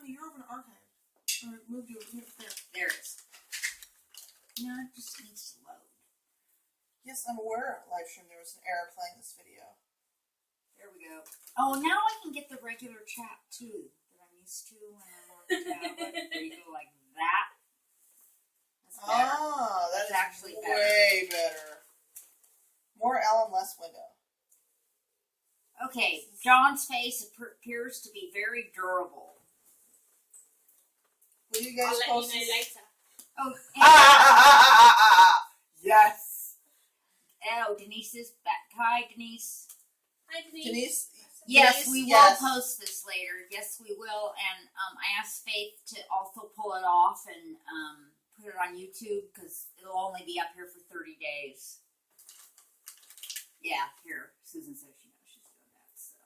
honey, you're over an archive. Or moved you over there. There it is. No, it just needs to load. Yes, I'm aware, live stream, there was an error playing this video. There we go. Oh, now I can get the regular chat too that I'm used to when I'm on the tablet. Where you go like that. That's better. Ah, that is actually way better. More Alan, less window. Okay, John's face appears to be very durable. Will you guys I'll post let you know later. Oh, yes. Oh, Denise is back. Hi, Denise. Hi, Denise. Denise? Yes, Denise, we will yes. post this later. Yes, we will. And I asked Faith to also pull it off and put it on YouTube because it'll only be up here for 30 days. Yeah, here. Susan says she knows she's doing that. So.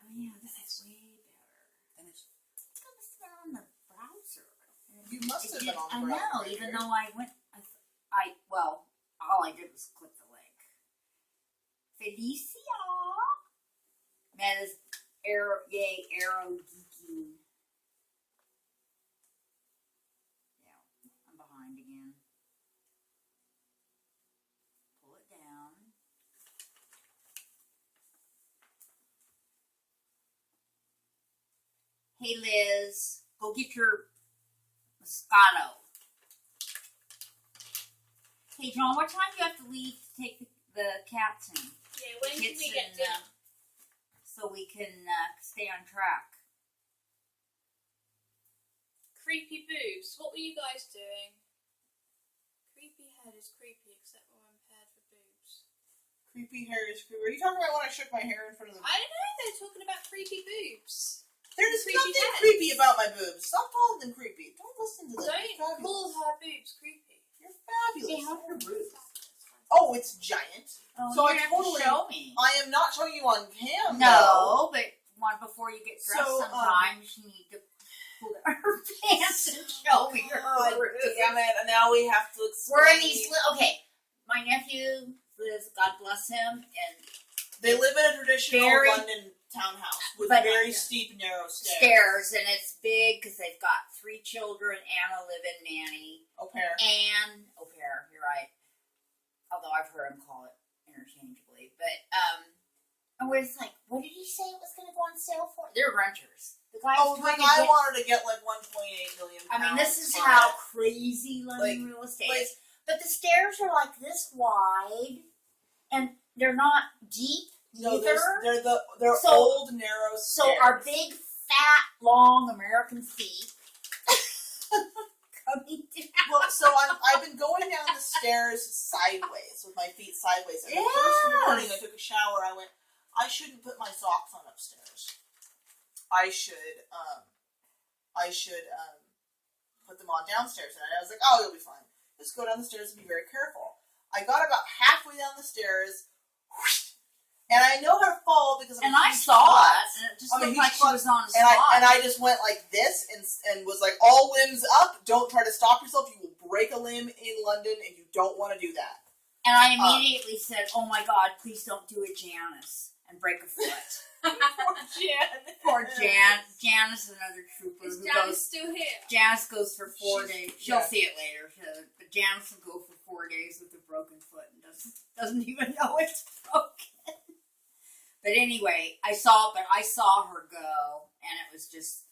Oh, yeah, this is way better. And it's, It's got this on the browser. you must have been on the I know, browser. even though I went, well, all I did was click the link. Felicia! That is arrow geeking. Yeah, I'm behind again. Pull it down. Hey Liz, go get your Moscato. Hey John, what time do you have to leave to take the cats in? Yeah, when can we get dinner? So we can stay on track. Creepy boobs. What were you guys doing? Creepy head is creepy, except when I'm paired for boobs. Creepy hair is creepy. Are you talking about when I shook my hair in front of the... I don't know, they're talking about creepy boobs. There's creepy nothing heads. creepy about my boobs. Stop calling them creepy. Don't listen to them. Don't call her boobs creepy. You're fabulous. Hey, how's your boobs? Oh, it's giant. Oh, So you I have totally- to show me. I am not showing you on cam. No, but one before you get dressed, So, sometimes you need to pull down her pants and show me your God boobs. damn it. And now we have to explain. We're in these. Okay, my nephew lives. God bless him, and They live in a traditional Very- London townhouse with But- very steep, narrow stairs, and it's big because they've got 3 children and a live-in nanny Au pair. and au pair. You're right. Although I've heard him call it interchangeably, but and we're just like, what did he say it was going to go on sale for? They're renters. The guy's Oh, the trying guy to get. wanted to get like 1.8 million pounds. I mean, this is for how it. crazy London real estate like- is. But the stairs are like this wide, and they're not deep No, either. they're So- old, narrow stairs. So our big, fat, long American feet coming down. Well, so I've been going down the stairs sideways, with my feet sideways. And the first morning I took a shower, I went, I shouldn't put my socks on upstairs. I should put them on downstairs. And I was like, oh, you'll be fine. Just go down the stairs and be very careful. I got about halfway down the stairs, and I know how to fall because I'm And a I huge saw klutz. it, and it just I'm a looked huge like she klutz. was on a And spot. I just went like this and was like, all limbs up. Don't try to stop yourself. You will break a limb in London, and you don't want to do that. And I immediately said, oh my God, please don't do it, Janice, and break a foot. Poor Jan. Poor Jan. Janice is another trooper Is who Janice goes. still here? Janice goes for 4 days. She'll yeah. see it later. But Janice will go for 4 days with a broken foot and doesn't even know it's broken. But anyway, I saw her go, and it was just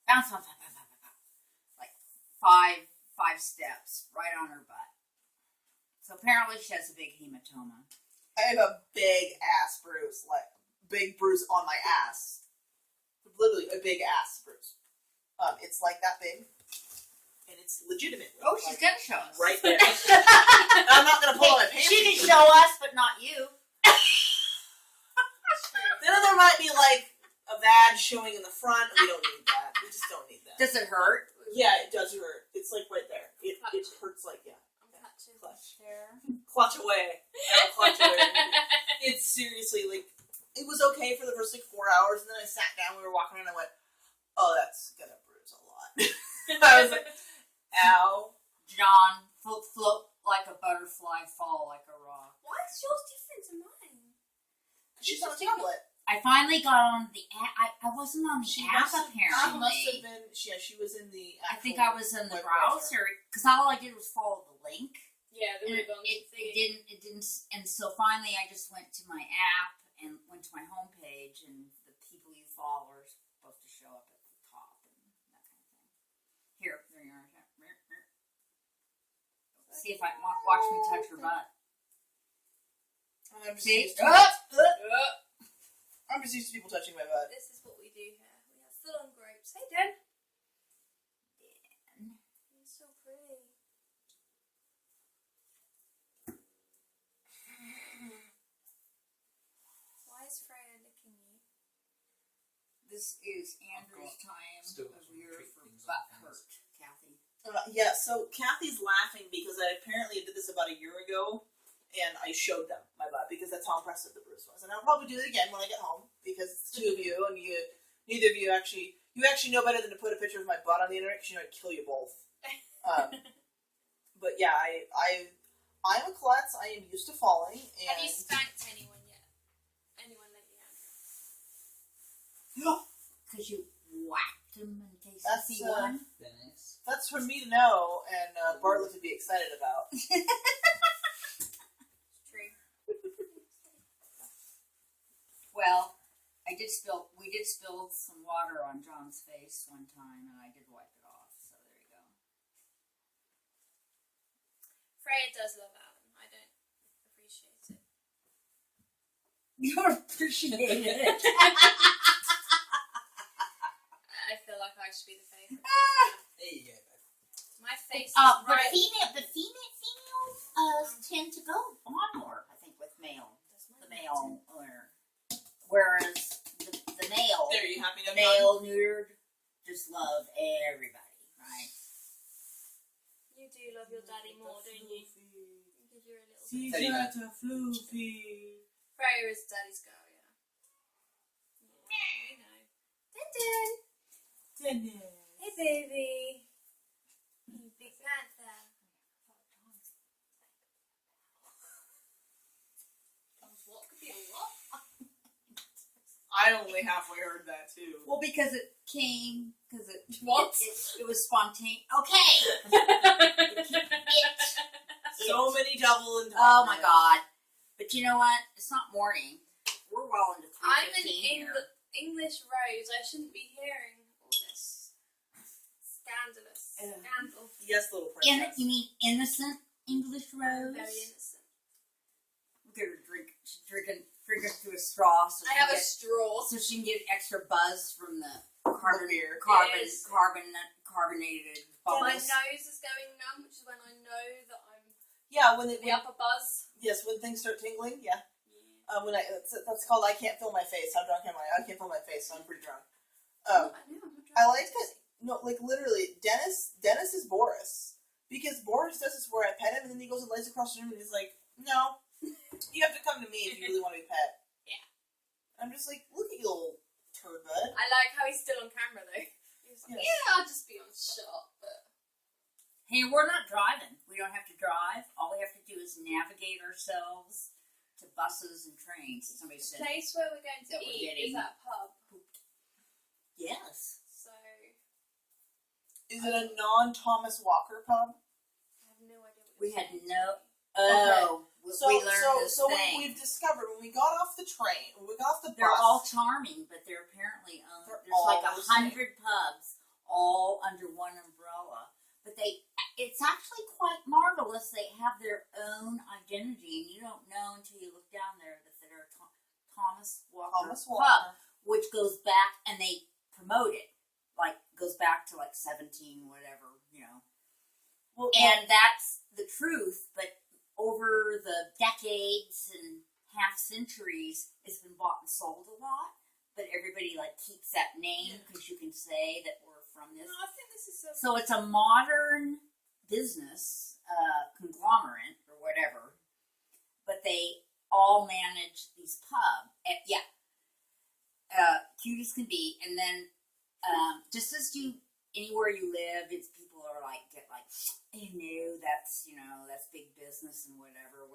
bounce, bounce, bounce, bounce, bounce, bounce, like five steps right on her butt. So apparently she has a big hematoma. I have a big ass bruise, like big bruise on my ass. Literally a big ass bruise. It's like that big, and it's legitimate. Oh, she's gonna show us Right there. I'm not gonna pull out my pants. She can show us, but not you. Then there might be like a vag showing in the front. We don't need that. We just don't need that. Does it hurt? Yeah, it does hurt. It's like right there. It hurts like, yeah. I'm catching Clutch. there. Clutch away. Clutch away. It's seriously like, it was okay for the first like 4 hours, and then I sat down, we were walking around, and I went, oh, that's gonna bruise a lot. I was like, ow. John, float like a butterfly, fall like a rock. Why is yours different to mine? She's on a tablet. I finally got on the app. I wasn't on the app apparently. She must have been. Yeah, she was in the. I think I was in the browser because all I did was follow the link. Yeah, the And it didn't. And so finally, I just went to my app and went to my homepage, and the people you follow are supposed to show up at the top and that kind of thing. Here, there you are. See if I watch me touch her butt. See? I'm just used to people touching my butt. This is what we do here. We have full-on grapes. Hey, Dan. Dan. You're so pretty. Why is Freya licking you? This is Andrew's time of year for butt hurt, Kathy. Yeah, so Kathy's laughing because I apparently did this about a year ago, and I showed them my butt because that's how impressive the bruise was. And I'll probably do it again when I get home because it's two of you, and neither of you actually know better than to put a picture of my butt on the internet because you know I'd kill you both. But yeah, I'm a klutz. I am used to falling. And Have you spanked anyone yet? Anyone lately, Andrew? No. Because you whacked him in case That's, you see one. That's for me to know, and Bartlett to be excited about. It's true. Well, we did spill some water on John's face one time, and I did wipe it off, so there you go. Freya does love Alan. I don't appreciate it. You don't appreciate it. I feel like I should be the favourite. There you go. My face is The right. females tend to go on more, I think, with male. The male owner. Whereas the male, There, you happy now, John? male neutered, just love everybody, right? You do love your daddy more, don't you? Because you're a little See, bit. got a floofy. Freya is daddy's girl, yeah. You know. Dun dun. Hey, baby. You big panther. What could be a what? I only halfway heard that too. Well, because it What? it was spontaneous. Okay. So many double and Oh my God. But you know what? It's not morning. We're well into 3:15 I'm in here. English Rose. I shouldn't be hearing all this scandalous scandal. Yes, little princess. You mean innocent English Rose? Very innocent. Look at her drinking through a straw. So I have a straw. so she can get extra buzz from the carbonated Yes. bubbles. My nose is going numb, which is when I know that I'm Yeah, the upper buzz. yes, when things start tingling, yeah. Yeah. That's called I can't feel my face. How drunk am I? I can't feel my face, so I'm pretty drunk. I know, I'm not I drunk. like that. No, like literally, Dennis is Boris because Boris does this where I pet him and then he goes and lays across the room and he's like, "No, you have to come to me if you really want to be pet." Yeah. I'm just like, look at you, little turd bud. I like how he's still on camera though. He's like, Yes. yeah, I'll just be on shot, but Hey, we're not driving. We don't have to drive. All we have to do is navigate ourselves to buses and trains. Somebody the said, place where we're going to that we're eat getting- is that pub. yes. So Is it a non-Thomas Walker pub? I have no idea what We it's had called. no. Oh, we learned this thing. We've discovered when we got off the train, when we got off the bus. They're all charming, but they're apparently They're there's like all the same. 100 pubs all under one umbrella. But it's actually quite marvelous. They have their own identity, and you don't know until you look down there that they're Thomas Walker pub, which goes back, and they promote it, like goes back to like 17 whatever, Well, and that's the truth. But over the decades and half centuries, it's been bought and sold a lot. But everybody like keeps that name because you can say that we're from this. No, I think this is So it's a modern business conglomerate or whatever, but they all manage these pubs. Cute as can be, and then just as anywhere you live, it's people are get hey, no, that's big business and whatever.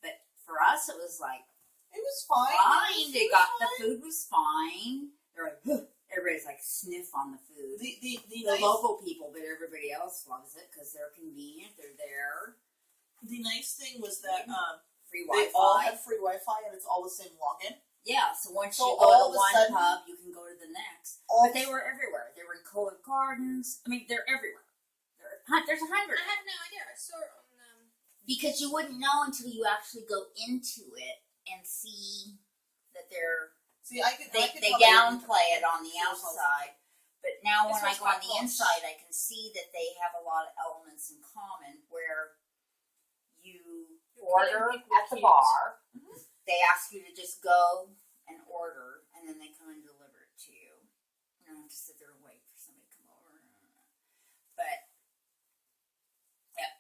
But for us, it was like It was fine. Fine. They got the food was fine. They're like, huh. Everybody's like sniff on the food. The The local people, but everybody else loves it because they're convenient. They're there. The nice thing was that Free they Wi-Fi. all had free Wi-Fi and it's all the same login. Yeah, so once So you go all to of a one sudden- pub, you can go to the next. All But they were everywhere. They were in Covent Gardens. I mean, they're everywhere. There's 100. I had no idea. I saw it on. Because you wouldn't know until you actually go into it and see that they're. See, I could They tell downplay it on the Sounds outside, but now This when I one's go on quite the posh. inside, I can see that they have a lot of elements in common where you You're order calling people at the cute. bar. Mhm. They ask you to just go and order, and then they come and deliver it to you. You don't have to sit there and wait for somebody to come over. But yeah,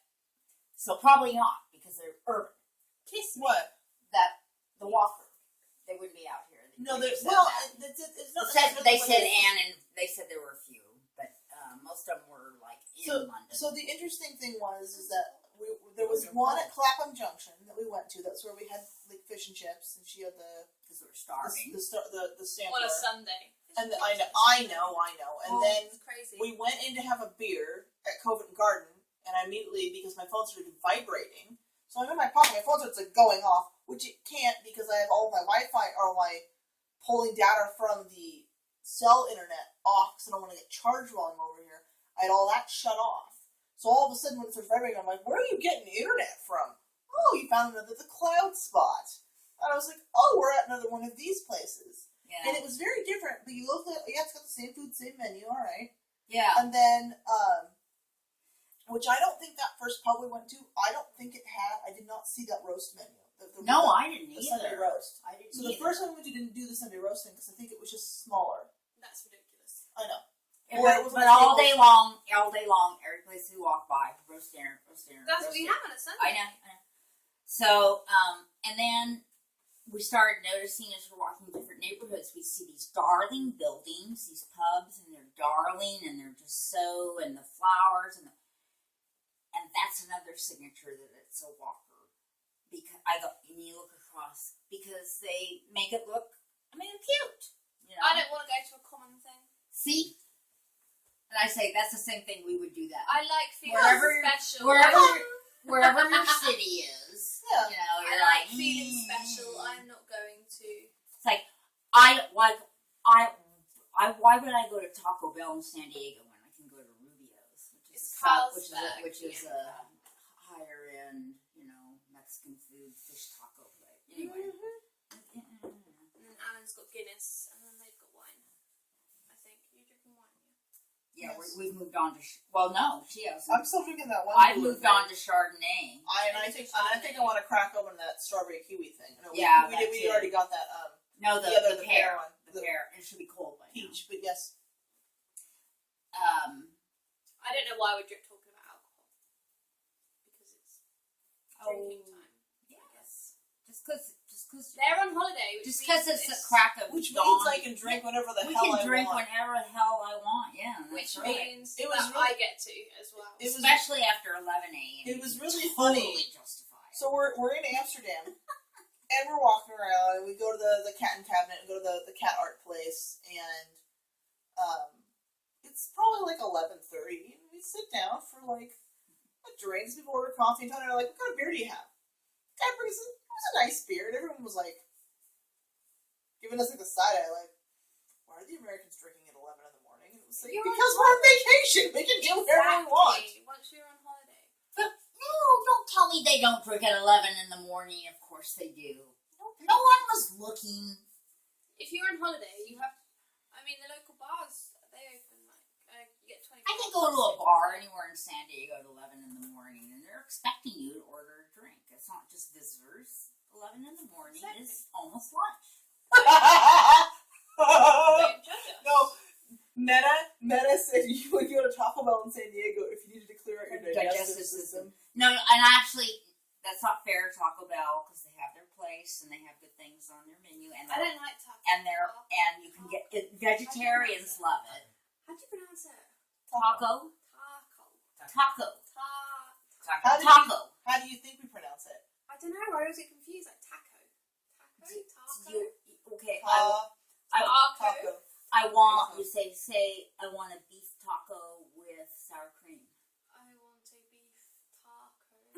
so probably not because they're urban. Kiss me. What? That the walker, they wouldn't be out here. No, They there's said well, that. it's not. They said Anne, and they said there were a few, but most of them were like in London. So the interesting thing is that there was one at Clapham Junction that we went to. That's where we had like fish and chips, and she had because we were starving. the sampler. On a Sunday. And I know. And Oh, then it's crazy. we went in to have a beer at Covent Garden, and I immediately, because my phone started vibrating, so I'm in my pocket, my phone starts like going off, which it can't because I have all my Wi-Fi or my pulling data from the cell internet off because I don't want to get charged while I'm over here. I had all that shut off. So all of a sudden when it starts vibrating, I'm like, where are you getting the internet from? Oh, you found another the cloud spot. And I was like, oh, we're at another one of these places. Yeah. And it was very different, but you looked at, yeah, it's got the same food, same menu, all right. Yeah. And then, which I don't think that first pub we went to, I did not see that roast menu. No, I didn't The either. Sunday roast. I didn't So the either. first one we went to didn't do the Sunday roasting because I think it was just smaller. That's ridiculous. I know. But, Or it was but my all favorite. day long, every place we walk by, roast dinner, roast dinner. That's roast what we dinner. have on a Sunday. I know. So, and then we started noticing as we're walking different neighborhoods, we see these darling buildings, these pubs, and they're darling, and they're just so, and the flowers, and that's another signature that it's a walker. Because and you look across, because they make it look, cute. You know? I don't want to go to a common thing. See? And I say, that's the same thing, we would do that. I like feeling Wherever- special. Wherever your city is, Yeah. you know, I you're like like, feeling special. I'm not going to. It's like, why would I go to Taco Bell in San Diego when I can go to Rubio's, It's which is Carlsberg, a higher end, Mexican food fish taco place. Anyway, And then Alan's got Guinness, and then they've got wine. I think you're drinking wine. yeah, Yes. we've moved on to. Well, she has. I'm still drinking that one. I've cooler moved thing. on to Chardonnay. I think I want to crack open that strawberry kiwi thing. No, Yeah, we that we too. already got that No, the other the pear pear one. the pear. It should be cold by now. peach, but yes. I don't know why we're talking about alcohol. Because it's drinking time. Yes. Just because. They're on holiday. Just because it's a crack of Which dawn. means I can drink whatever the We hell can I drink want. whenever the hell I want. Yeah, that's Which right. means It was that really- I get to as well. It was- Especially after 11 a.m. It was really totally funny. justified. So we're in Amsterdam, and we're walking around, and we go to the cat and cabinet, and go to the cat art place, and it's probably like 11:30, and we sit down for like a drink. People order coffee, and Tony and I are like, "What kind of beer do you have?" Guy brings it was a nice beer, and everyone was like giving us like the side eye, like, "Why are the Americans drinking at 11 in the morning?" And it was like, You're because on we're on vacation, we can do whatever we want. Once you're on holiday. No, don't tell me they don't drink at 11 in the morning. Of course they do. No one was looking. If you're on holiday, you have. The local bars they open you get 20. I can go to a bar anywhere in San Diego at 11 in the morning, and they're expecting you to order a drink. It's not just visitors. 11 in the morning is almost lunch. Don't judge us. No, Meta said you would go to Taco Bell in San Diego if you needed to clear out your digestive system. No, and actually, that's not fair to Taco Bell because they have their place and they have good things on their menu, and I don't like taco. and you can get vegetarians love it. How do you pronounce it? Taco. How do you think we pronounce it? I don't know. I always get confused. Like taco. Okay, Taco. I want you say I want a beef taco with sour cream. I want a beef taco.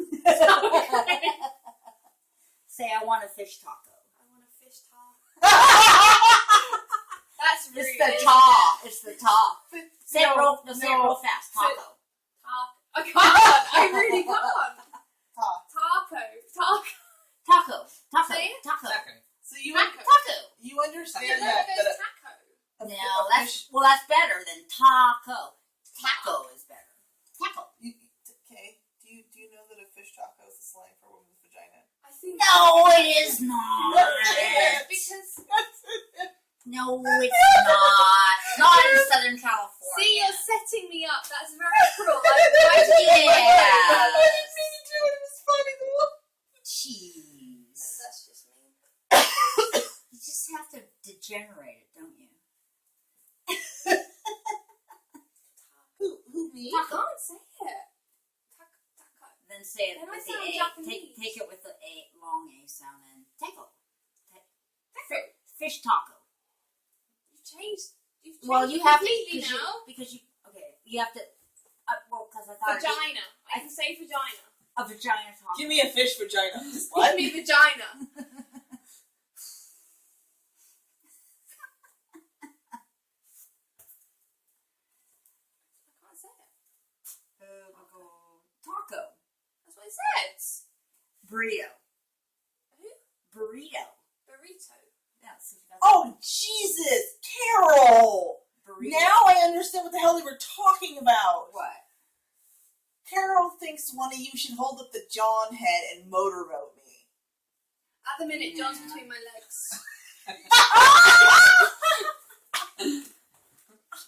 Say I want a fish taco. I want a fish taco. That's rude. It's the ta. It's the ta. Say it real fast. Taco. I can't. I really can't. Taco. Say it. Taco. So you Taco. you understand Yeah, that taco. No, that's better than taco. Taco is better. Taco. Okay. Do you know that a fish taco is a slang for a woman's vagina? I think No, it is not. because No, it's not. Not in Southern California. see, you're setting me up. That's very cruel. I Yeah. didn't mean to. It was funny. Jeez. That's just me. You just have to degenerate it, don't you? Who me? I can't say it. Taco. Then say it Then I with the sound A. Japanese. Take it with the A, long A sound and taco. Taco. Fish taco. You've changed Well, you have to completely now. because you have to. Because I thought Vagina. I can say vagina. a vagina taco. Give me a fish vagina. Give me vagina. I can't say it. Taco. That's what it says. Burrito. Who? Burrito. Burrito. Yeah, so you got Oh Jesus, Carol! burrito. Now I understand what the hell they were talking about. What? Carol thinks one of you should hold up the John head and motorboat me. At the minute, John's Yeah. between my legs.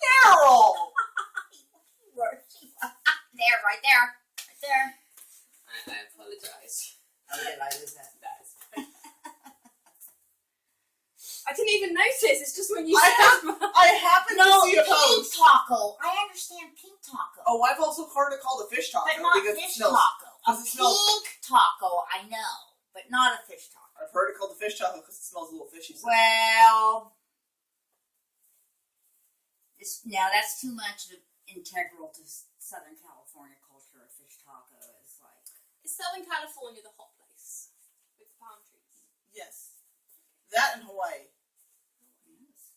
Carol! There, right there. Right there. I apologise. Oh, did I lose that? I didn't even notice. It's just when you I said I happen to see a pink post. taco. I understand pink taco. Oh, I've also heard it called a fish taco But not because it fish smells. taco. A because it smells- pink taco, I know. But not a fish taco. I've heard it called the fish taco because it smells a little fishy. Well, now that's too much integral to Southern California culture. A fish taco is like. Is Southern California the hot place with the palm trees? Yes. That in Hawaii. Yes.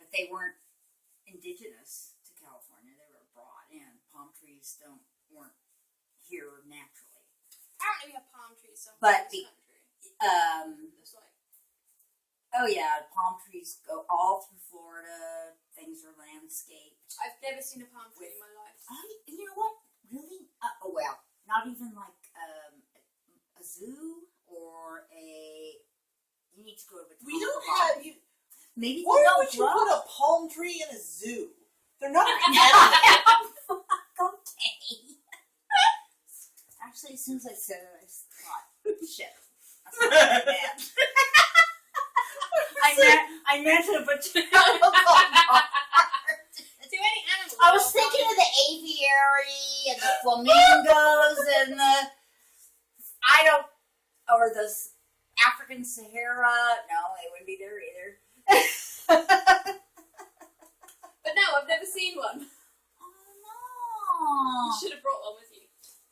But they weren't indigenous to California. They were brought in. Palm trees weren't here naturally. Apparently we have palm trees somewhere But in this country. It's like, Oh yeah, palm trees go all through Florida. Things are landscaped. I've never seen a palm tree in my life. You know what? Really? Well, not even like a zoo or a. You need to go to the. We don't have you. Maybe Why they don't would you grow. put a palm tree in a zoo? They're not an animal. Okay. Actually, as soon as I said it, I thought, shit. That's not what I meant. I meant it, but Do any animals? I was thinking of the aviary and the flamingos and or the African Sahara. No, they wouldn't be there either. But no, I've never seen one. Oh You should have brought one with you.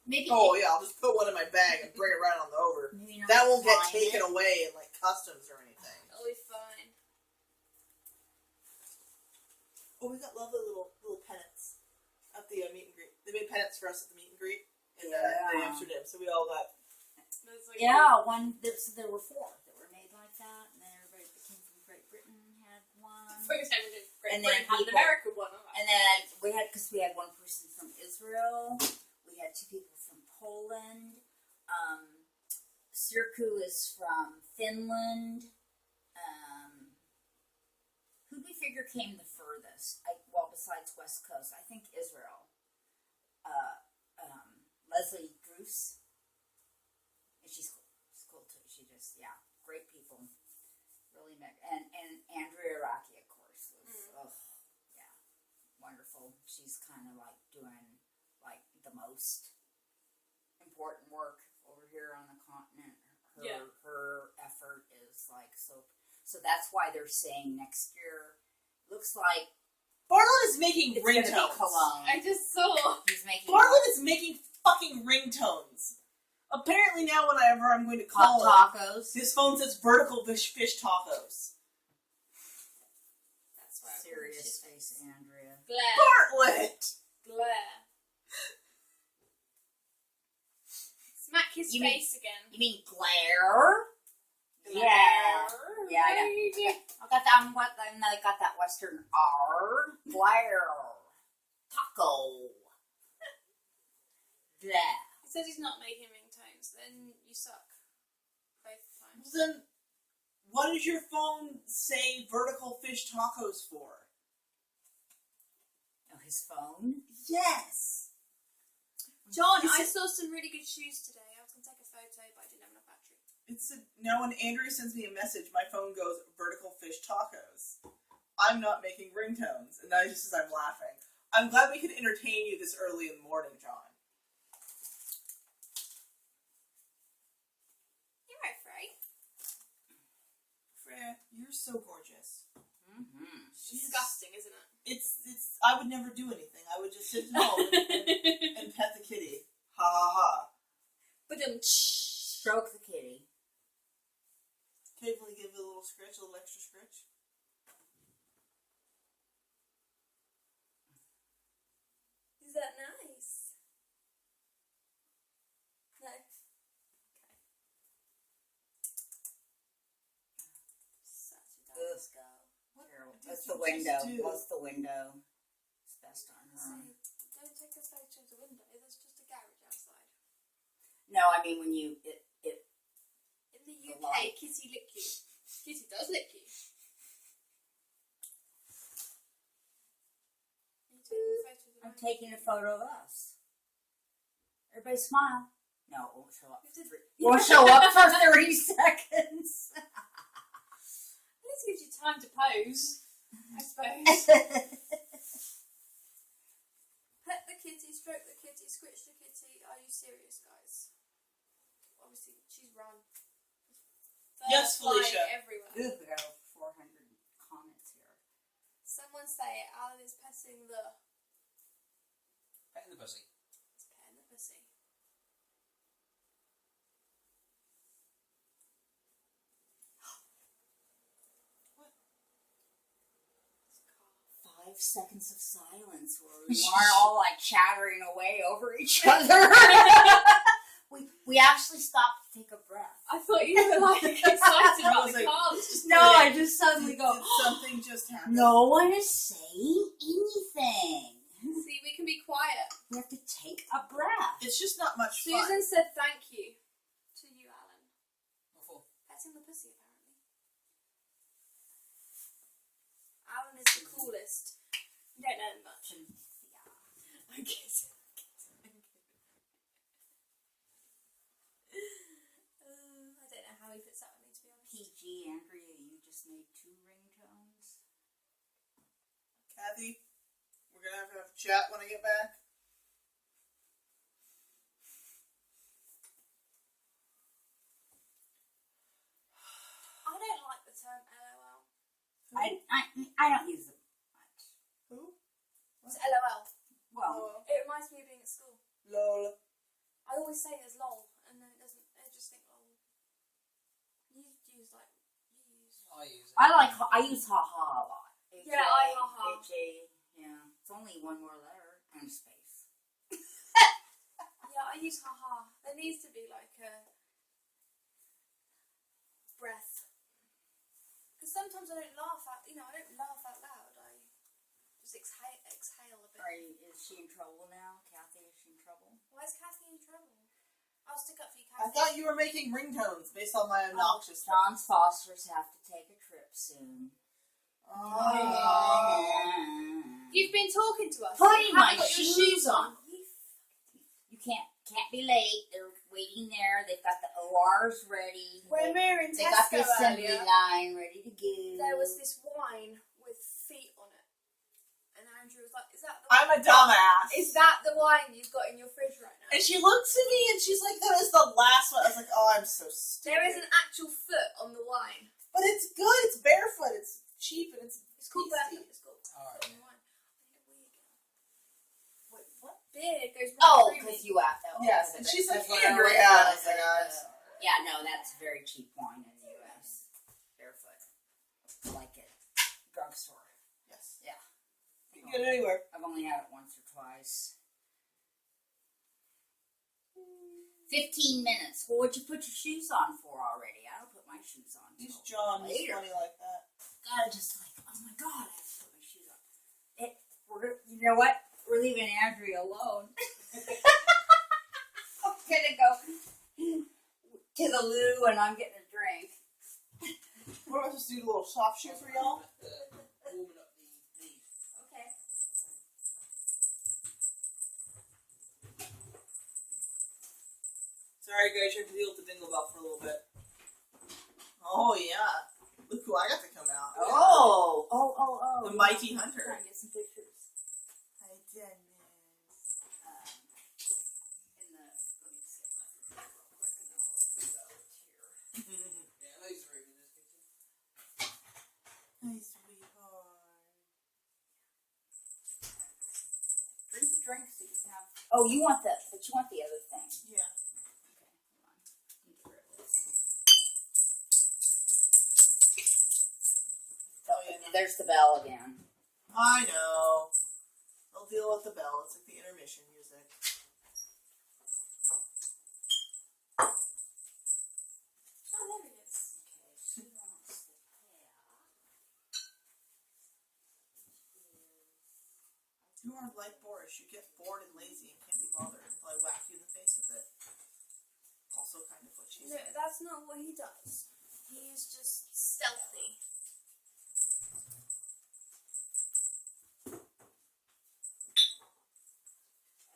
Maybe. Oh yeah, I'll just put one in my bag and bring it right on the over. Maybe not That won't get flying taken it. away in like customs or anything. It'll be fine. Oh, we got lovely little pennants at the meet and greet. They made pennants for us at the meet and greet in Amsterdam, so we all got. There's like Yeah, so there were 4 that were made like that, and then everybody that came from Great Britain had one. Great And then Britain had an people- American one. And then because we had one person from Israel, we had 2 people from Poland. Sirku is from Finland. Who do we figure came the furthest? Besides West Coast, I think Israel. Leslie Druce. And she's cool. She's cool too. She just, great people. Really and Andrea Rocky, of course, was wonderful. She's kind of like doing like the most important work over here on the continent. her effort is like so. So that's why they're saying next year looks like Bartlett is making it's gonna be ringtones. cologne. I just saw. He's making Bartlett is making fucking ringtones. Apparently now whenever I'm going to hot call him, tacos. his phone says vertical fish tacos. That's where Serious face, Andrea. Glare. Bartlett! Glare. Smack his You mean- face again. You mean glare? Glare. Yeah, I got that. And I got that Western R. Glare. Taco. Glare. He says he's not making ringtones. Then you suck. Both times. Then what does your phone say vertical fish tacos for? Oh, his phone? Yes! John, He I said- saw some really good shoes today. I was going to take a photo, but I didn't have enough battery. Now when Andrea sends me a message, my phone goes vertical fish tacos. I'm not making ringtones, and that just as I'm laughing. I'm glad we could entertain you this early in the morning, John. You're right, Frey. Freya, you're so gorgeous. Mm-hmm. Disgusting, isn't it? It's. I would never do anything. I would just sit at home and pet the kitty. Ha ha ha. But Stroke the kitty. Occasionally give it a little scratch, a little extra scratch. Is that nice? No. Okay. Such a Ugh. nice girl. Terrible. did That's you the window. just do? What's the window? It's best on her. Say, don't take a photo of the window. There's just a garage outside. No, I mean when you In the The UK, light. Kitty lick you. Kitty does lick you. Are you taking a photo of the I'm taking a photo of window? us. Everybody smile. No, it won't show up. You have to- Won't show up for 30 seconds. At least it gives you time to pose, I suppose. Pet the kitty, stroke the kitty, squitch the kitty. Are you serious, guys? Obviously, she's run. Yes, Flying Felicia. everywhere. Ugh, we got over 400 comments here. Someone say it. Alan is petting the. Petting the pussy. It's petting the pussy. What? It's a car. 5 seconds of silence where we weren't all like chattering away over each other. we actually stopped to take a breath. I thought you were like excited I about was the like, car. It's just No, I just suddenly go, Did something just happen? no one is saying anything. see, we can be quiet. We have to take a breath. It's just not much fun. Susan said thank you to you, Alan. What for? Petting the pussy, apparently. Alan is the coolest. You don't know him much. Yeah. I guess. I don't know how he puts up with me, to be honest. PG, Andrea, you just made 2 ringtones. Kathy, we're gonna have a chat when I get back. I don't like the term LOL. I don't use it much. Who? It's LOL. Well, It reminds me of being at school. Lol. I always say it as lol, and then it doesn't. I just think lol. You use like you use. I use it. I use haha a lot. Yeah, I haha. H-A, yeah. It's only one more letter and space. Yeah, I use haha. There needs to be like a breath. Because sometimes I don't laugh out. I don't laugh out loud. I just exhale a bit. Is she in trouble now? Kathy, is she in trouble? Why is Kathy in trouble? I'll stick up for you, I Kathy. thought you were making ringtones based on my obnoxious John's Fosters have to take a trip soon. You've been talking to us. Putting You my haven't got your shoes on. You You can't be late. They're waiting there. They've got the ORs ready. When we were in They got the Tesco assembly earlier, line ready to go. there was this wine with feet on it. And Andrew was like, is that the I'm a dumbass. Is that the wine you've got in your fridge right now? And she looks at me and she's like, that is the last one. I was like, oh, I'm so stupid. There is an actual foot on the wine. But it's good. It's barefoot. It's cheap and it's called tasty. barefoot. It's called Alright. on the wine. Wait, what? Beer goes Oh, really because you have that. Yes, and she's like, That's what I Andrea. I always was like, thought. "Oh, Yeah, no, that's very cheap wine in the U.S. Barefoot. I like it. Drugstore. yes. Yeah. You can get it anywhere. I've only had it once or twice. 15 minutes. Well, what'd you put your shoes on for already? I don't put my shoes on. He's till John. He's later. funny like that. God, just like, oh my God, I have to put my shoes on. You know what? We're leaving Andrea alone. I'm gonna go to the loo and I'm getting a drink. What am I supposed to do? A little soft shoe for y'all? Warming up the knees. Okay. Sorry, guys. You have to deal with the dingle bell for a little bit. Oh, yeah. Look who I got to come out. Oh. The mighty hunter. Try and get some pictures. Hi, Dennis. In the, let me see my picture real quick and I'll let you go here. Yeah, those are in this kitchen. Hi, sweetheart. Drink a drink so you can have. Oh, you want the other thing. Yeah. Okay, hold on. Let me get rid of this. Oh, yeah. There's the bell again. I know. I'll deal with the bell. It's like the intermission music. Oh, there it is. Okay, she wants the hair. You are like Boris. You get bored and lazy and can't be bothered until I whack you in the face with it. Also kind of what she No, said. that's not what he does. He is just stealthy.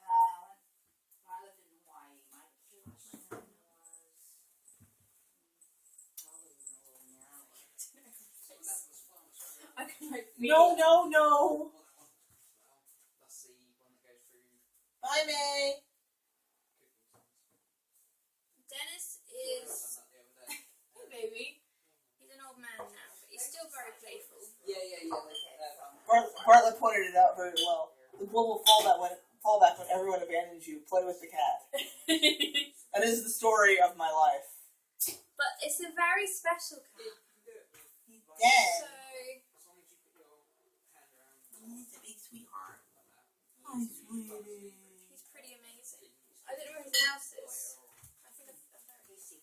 When I lived in Hawaii, my hair was probably a little narrower. I can like No. That's the one that goes through Bye, May. Dennis I is. done that the other day. Hey, baby. He's an old man now, but he's still very playful. Yeah. Bartlett pointed it out very well. The global fallback when everyone abandons you. Play with the cat. That is the story of my life. But it's a very special cat. He's So dead. As long as you put your hand around He's a big sweetheart. like that. Hi, sweetie. he's pretty amazing. I don't know where his house is. I think I'm very easy.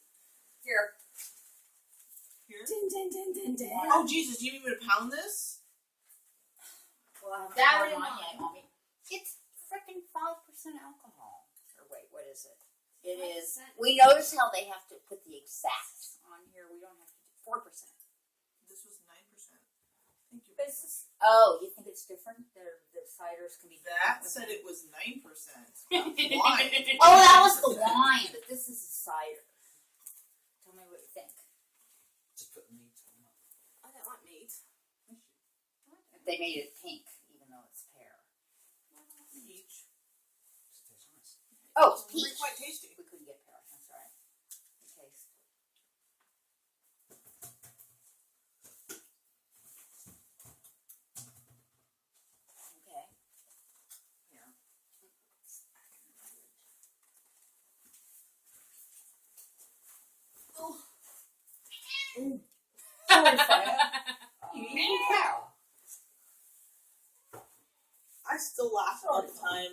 Here. Here? Din din din din din. Oh, Jesus. Do you need me to pound this? Well, I That haven't would tried not. yet, Mommy. It's freaking 5% alcohol. Or wait, what is it? It is. 5%. We notice how they have to put the exact on here. We don't have to do 4%. This was 9%. Thank you. But it's just, Oh, you think it's different? The ciders can be That different with said it? it was 9%. Wine. Oh, that was the wine, but this is a cider. Tell me what you think. Just put the meat on that. I don't like meat. They made it pink, even though it's pear. Peach. Just tastes nice. Oh, it's It's peach. quite tasty. We couldn't get pear. That's all right. The taste. Okay. Here. It's back in the fridge. Oh. Sorry, Fred. You eating cow? I still laugh about the time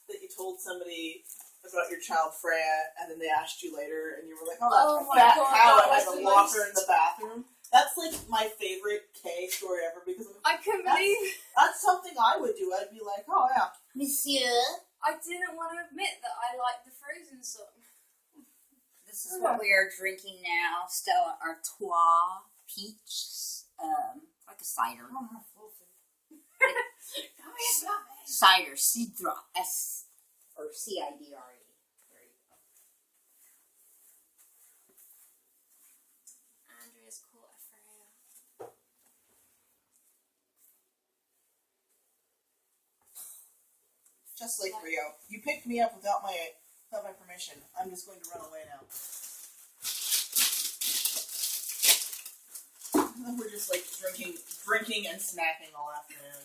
that you told somebody about your child Freya, and then they asked you later, and you were like, "Oh, that's Oh my my fat God, cow," that and I was had the to lock most- her in the bathroom. That's like my favorite Kay story ever because I couldn't That's- believe that's something I would do. I'd be like, "Oh yeah, Monsieur. I didn't want to admit that I liked the Frozen song. This is what we are drinking now. Stella Artois peach. Like a cider. Cider. Cidre. S or CIDRE. There you go. Andrea's caught a Freya. just like Rio. You picked me up without my Without my permission. I'm just going to run away now. We're just like drinking and snacking all afternoon.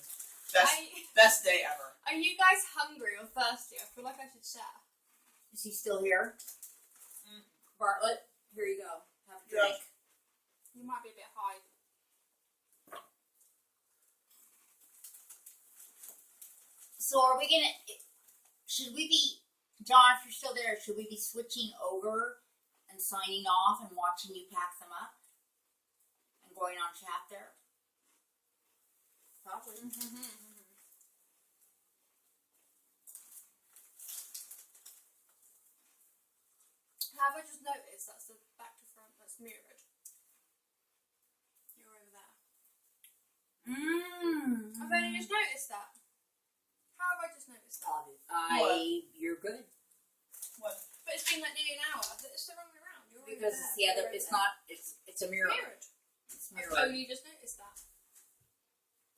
Best day ever. Are you guys hungry or thirsty? I feel like I should share. Is he still here? Bartlett, here you go. Have a drink. You might be a bit high. So are we gonna, should we be, John, if you're still there, should we be switching over and signing off and watching you pack them up? And going on chat there? Probably. Have I just noticed that's the back to front that's mirrored? You're over there. I've only just noticed that. How have I just noticed that? You're good. What? But it's been like nearly an hour. It's the wrong way around. You're Because over it's there. the other, it's not, it's a mirror. Mirrored. It's I've mirrored. only just noticed that.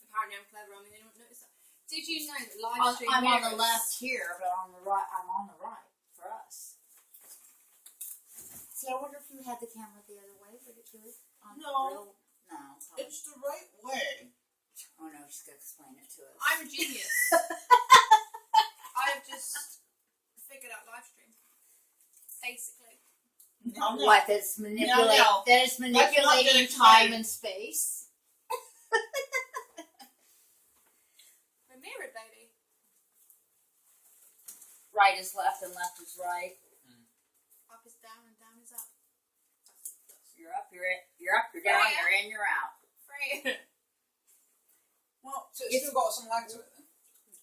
Apparently I'm clever. I mean, they don't notice that. Did you know that live stream I'm on the mirrors- left here, but on the right, I'm on the right for us. See, I wonder if you had the camera the other way, would it do it? On No. real? No. Probably. It's the right way. Oh no, she's gonna explain it to us. I'm a genius. I've just figured out live stream. Basically. No. What? That's manipulating. No. That is manipulating That's not time gonna and space. We're mirrored, baby. Right is left and left is right. Up is down and down is up. You're up. You're up. You're down. You're in. You're out. Free. Well, So it's still got some lag to it then.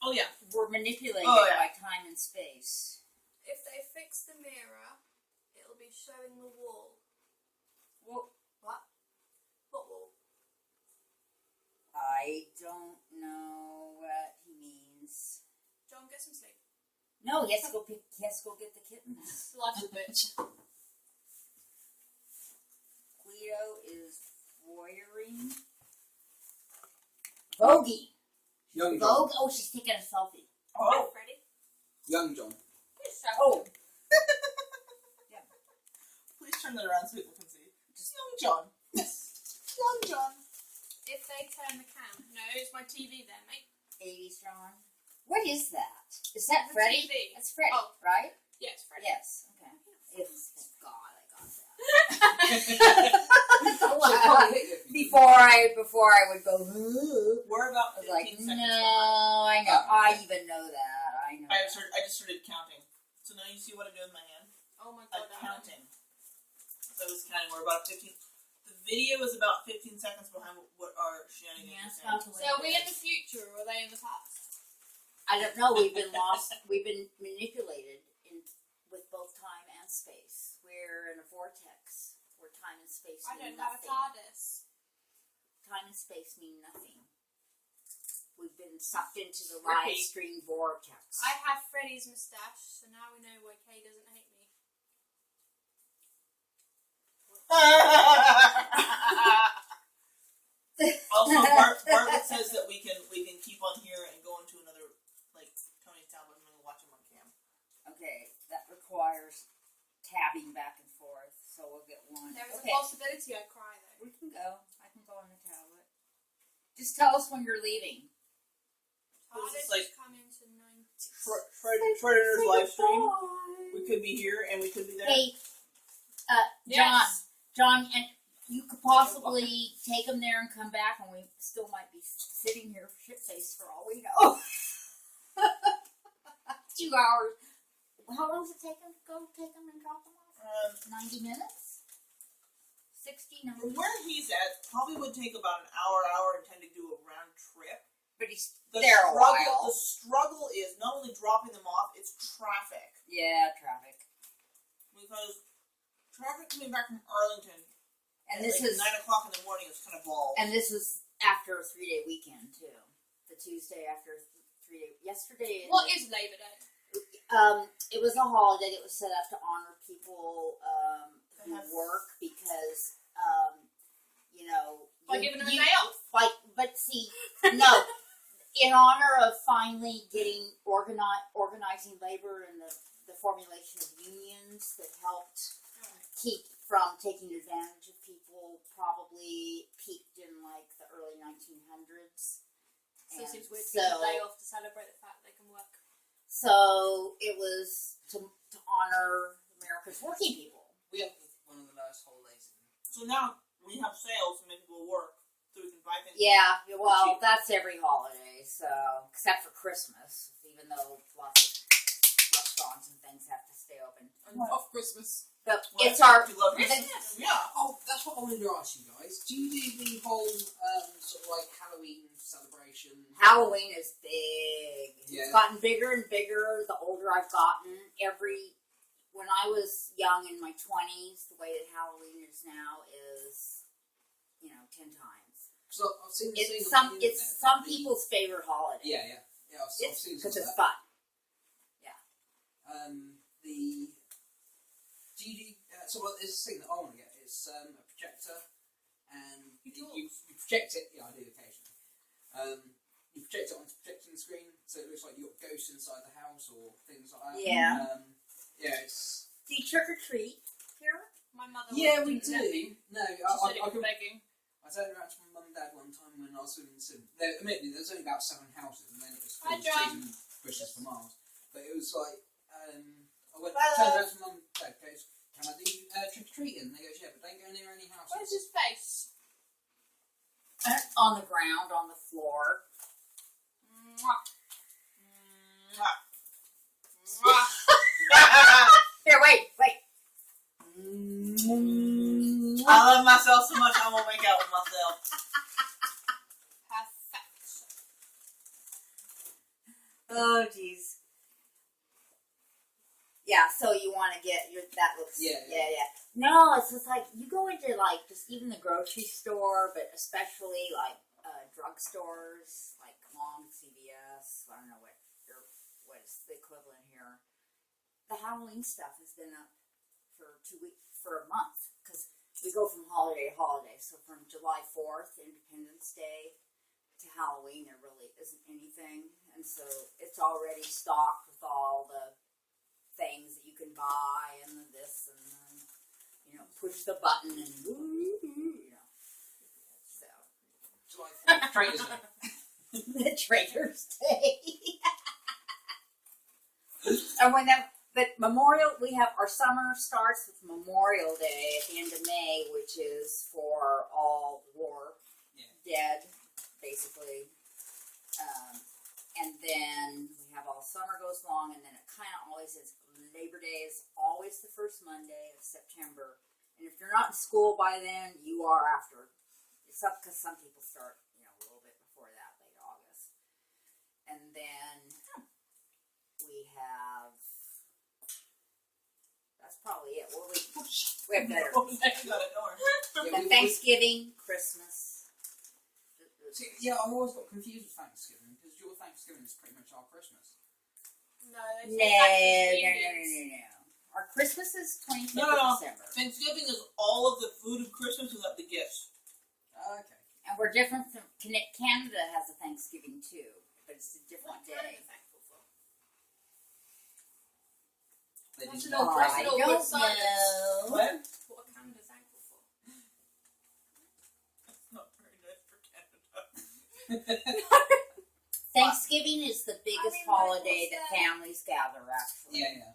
oh yeah. We're manipulated Oh, yeah. by time and space. If they fix the mirror, it'll be showing the wall. Well, What? What wall? I don't know what he means. John, get some sleep. No, he has to go pick. He has to go get the kittens. Life's a bitch. Cleo is voyeuring. Voguing. Young John. Vogue. Oh, she's taking a selfie. Oh. Ready? Young John. Oh. Please turn that around so people can see. Just young John. Yes. Young John. If they turn the cam. No, it's my TV there, mate. 80s John. What is that? Is that The Freddie? TV. That's Freddie, Oh. right? Yes, Freddie. Yes. Okay. If, thank God I got She'll probably hit you. that. before I would go. We're about I was 15 like, seconds no, behind. I know. I even know that. I know. I just started counting. So now you see what I'm doing with my hand? Oh my I'm god, Alan. counting. So I was counting. We're about 15. The video is about 15 seconds behind what our shenanigans Yeah, it's are about saying. the So are we in the future or are they in the past? I don't know. We've been lost. We've been manipulated with both time and space. We're in a vortex where time and space I mean don't have a nothing. TARDIS. Time and space mean nothing. We've been sucked into the Ricky. live stream vortex. I have Freddie's moustache, so now we know why Kay doesn't hate me. Also, Bartlett says that we can keep on here and go into another like Tony's tablet and watch him on cam. Okay, that requires tabbing back and forth, so we'll get one. There is Okay, a possibility I'd cry though. we can go. I can go on the tablet. Just tell us when you're leaving. Was TARDIS this like- has come into 90. Predator's live stream. We could be here and we could be there. Hey, Yes. John, and you could possibly take them there and come back, and we still might be sitting here shit-faced for all we know. 2 hours. How long does it take them to go take them and drop them off? 90 minutes? 60, 90? Where he's at probably would take about an hour and 10 to do a round trip. But he's The there a struggle, while. The struggle is not only dropping them off; it's traffic. Yeah, traffic. Because traffic coming back from Arlington And at this like is 9 o'clock in the morning is kind of balls. and this is after a 3-day weekend too. The Tuesday after 3-day. Yesterday. What is Labor Day? It was a holiday that was set up to honor people who Have- work because you know. By giving them a day off. But see, no. In honor of finally getting organizing labor and the formulation of unions that helped keep from taking advantage of people. Probably peaked in like the early 1900s. So it seems weird to so, take a day off to celebrate the fact they can work. So it was to honor America's working people. We have one of the lowest holidays. So now we have sales to make people work, so we can buy things. Yeah, well, cheap. that's every holiday, so except for Christmas, even though lots of restaurants and things have to stay open. And off Christmas. But Well, it's our we love Christmas. Yeah. Oh, that's what I wanted to ask you guys. Do you do the whole sort of like Halloween celebration? Halloween is big. Yeah. It's gotten bigger and bigger the older I've gotten. When I was young in my 20s, the way that Halloween is now is, 10 times. So I've seen the It's thing on some the it's internet some that people's favorite holiday. Yeah. I've seen Because some it's of that. fun. Do you do, so well, there's a thing that I want to get. It's a projector, and you project it. Yeah, I do occasionally. You project it onto the projecting screen, so it looks like you've got ghosts inside the house or things like that. Yeah. It's. Do you trick or treat here? My mother Yeah, we wouldn't let do. me. No, She said it I was can. begging. I turned around to my mum and dad one time when I was living in Sim. Admittedly, there's only about 7 houses, and then it was full Hi, of John. trees and bushes for miles. But it was like, I turned Hello. around to mum and dad, goes, "Can I do trick or treating?" And they goes, "Yeah, but don't go near any houses." Where's his face? On the ground, on the floor. Mwah. Mwah. Mwah. Here, wait. I love myself so much I won't make out with myself. Perfect. Oh, jeez. Yeah, so you want to get that looks. Yeah. No, it's just like you go into like just even the grocery store, but especially like drugstores, like Long CVS. I don't know what is the equivalent here. The Halloween stuff has been up for 2 weeks, for a month, because we go from holiday to holiday. So from July 4th, Independence Day, to Halloween, there really isn't anything, and so it's already stocked with all the things that you can buy, and this, and then, push the button, and so. July 4th, Traitors Day. The Traitors Day. And but we have our summer starts with Memorial Day at the end of May, which is for all war dead, basically. And then we have all summer goes long, and then it kind of always is. Labor Day is always the first Monday of September, and if you're not in school by then, you are after. It's up because some people start, a little bit before that, late August, and then we have. That's probably it. Well, we have better. Then Thanksgiving, Christmas. See, yeah, I've always got confused with Thanksgiving, because your Thanksgiving is pretty much our Christmas. No, No. Indians. Our Christmas is 25th No. of December. Thanksgiving is all of the food of Christmas without the gifts. Okay. And we're different from Canada has a Thanksgiving too, but it's a different What are day. you thankful for? They That's just an old I person or don't good silence. know. What? What are Canada thankful for? That's not very nice for Canada. Thanksgiving is the biggest I mean, holiday what's that that? families gather, actually. Yeah.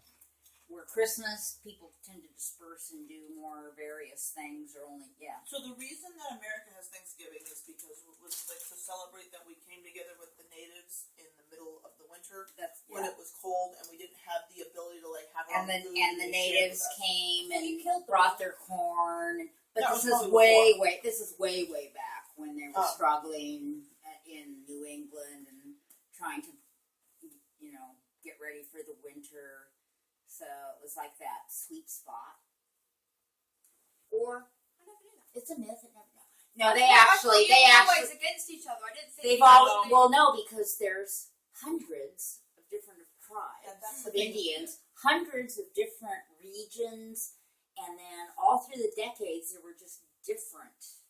Where Christmas, people tend to disperse and do more various things, or only, So the reason that America has Thanksgiving is because it was like to celebrate that we came together with the natives in the middle of the winter That's, when it was cold and we didn't have the ability to like have our And the food and the be shared natives with us. came So you and killed them. brought their corn. But That this was is probably way back when they were Oh. struggling in New England and trying to, get ready for the winter. So it was like that sweet spot. Or I never knew that. it's a myth. It never know. No, they Yeah, I actually thought you were actually always against each other. I didn't think they've you all were- well no because there's hundreds of different tribes And that's of the thing. Indians, hundreds of different regions, and then all through the decades there were just different.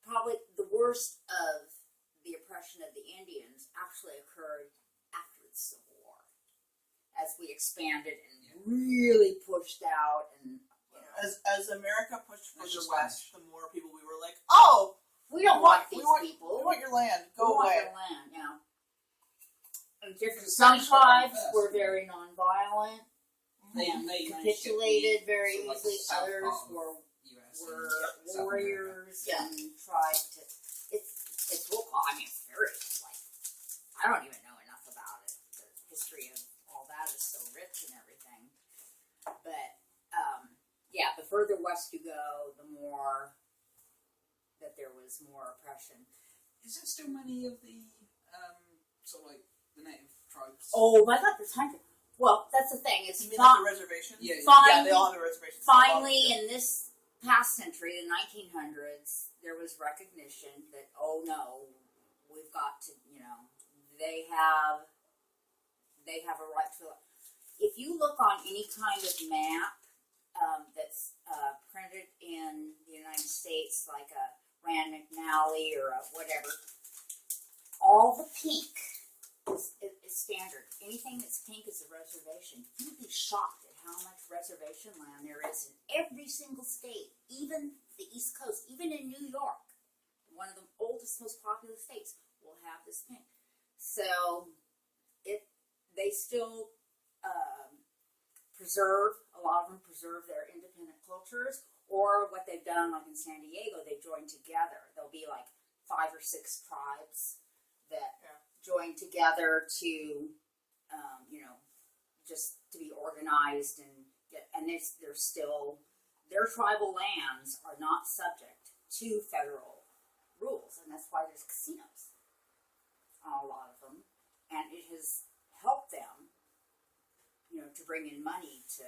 Probably the worst of the oppression of the Indians actually occurred after the Civil War. as we expanded and really pushed out, and As America pushed That's further just west, the more people we were like, oh, we don't We want- want these we want- people. we want your land, We go want away. their land, yeah. And different, Because some Spanish got them tribes first. were very nonviolent They and managed to get capitulated the very sort of, like, easily. south Others part of were US were and South America. warriors Yeah. and tried to. It's I mean, it's very like I don't even know enough about it. The history of all that is so rich and everything. But yeah, the further west you go, the more that there was more oppression. Is there still many of the sort of like the native tribes? Oh, I thought this 100. Well, that's the thing. It's You mean not. like the reservation? Yeah, yeah. Yeah, they all have a reservation. Finally, in this past century, the 1900s, there was recognition that, oh no, we've got to, they have a right to. If you look on any kind of map that's printed in the United States, like a Rand McNally or a whatever, all the pink is standard. Anything that's pink is a reservation. You'd be shocked at how much reservation land there is in every single state, even the East Coast, even in New York, one of the oldest, most populous states, will have this pink. So they still preserve, a lot of them preserve their independent cultures, or what they've done, like in San Diego, they join together. There'll be like 5 or 6 tribes that join together to, just to be organized and they're still, their tribal lands are not subject to federal rules, and that's why there's casinos on a lot of them, and it has helped them, to bring in money to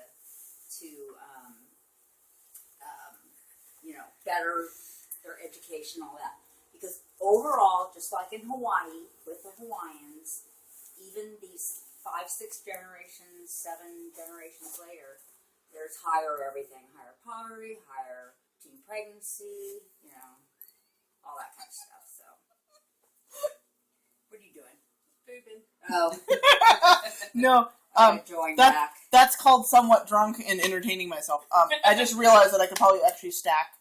better their education, all that. Because overall, just like in Hawaii, with the Hawaiians, even these 5, 6 generations, 7 generations later, there's higher everything, higher poverty, higher teen pregnancy, all that kind of stuff. So, what are you doing? Boobing. Oh, No, join that- back. that's called somewhat drunk and entertaining myself. I just realized that I could probably actually stack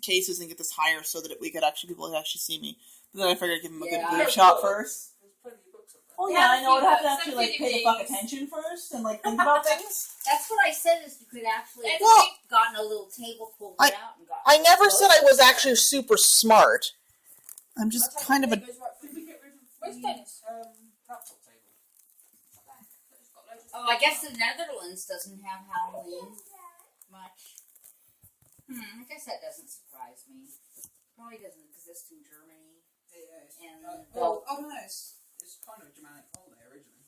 cases and get this higher so that people could actually see me. But then I figured I'd give them a Yeah. good boob shot first. There's plenty of books up there. Oh Yeah, yeah, I know. I'd have to some actually like pay the DVDs. fuck attention first and like think about things. That's what I said. Is you could actually Well, gotten a little table pulled I- out and got. I never said I was actually super smart. I'm just kind of a. Did we get rid of Where's the Dennis? laptop table? It's got loads of Oh, I guess the Netherlands doesn't have Halloween much. I guess that doesn't surprise me. Probably doesn't exist in Germany. Yeah. And I don't know. It's kind of a Germanic holiday originally.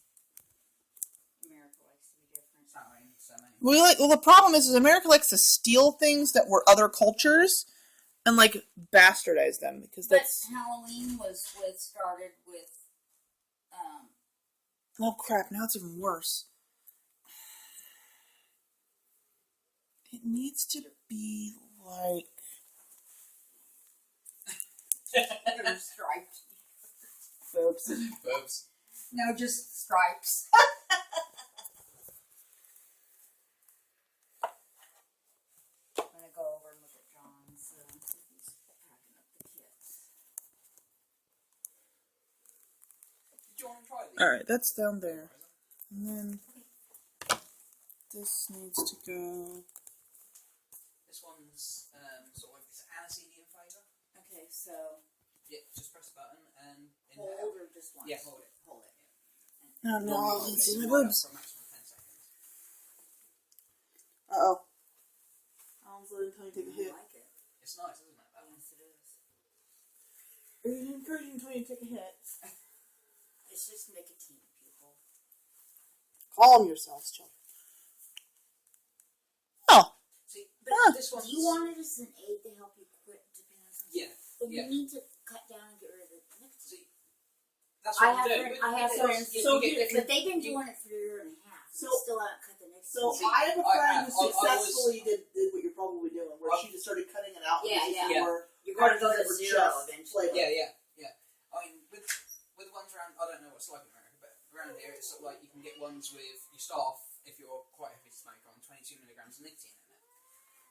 America likes to be different. Well, the problem is America likes to steal things that were other cultures and like bastardize them because But that's. Halloween was started with. Oh crap! Now it's even worse. It needs to be like. Striped. Oops. Boobs. No, just stripes. I'm gonna go over and look at John's. He's packing up the kits. Did you want to try these? All right, that's down there, and then this needs to go. This one's sort of like it's aniseedian flavour. Okay, so Yeah, just press the button and hold or just once? Yeah, hold it. Hold it. Oh no! Hold It's it in my for a boobs. maximum of 10 seconds. Uh oh. Alan's letting Tony take a hit. I like it. It's nice, isn't it? That one? Yes, it is. Are you encouraging Tony to take a hit? It's just nicotine, people. Calm yourselves, children. Oh. See, Huh. this one's... Do you want it as an aid to help you quit depending on something? Yeah. But Yeah. we need to cut down and get rid of the nicotine. See, that's I what have I'm friends- doing. I have friends- So But they've been doing it for a year and a half. So- We still haven't cut the nicotine. So See, I have a friend who I successfully did what you're probably doing, where she just started cutting it out. Yeah, because yeah. Were You're going to go to Or zero just eventually. flavor. Yeah. I mean, with the ones around, I don't know what it's like in America, but around around here, it's sort of like you can get ones with, you start off, if you're quite a heavy smoker, on 22 milligrams of nicotine in it.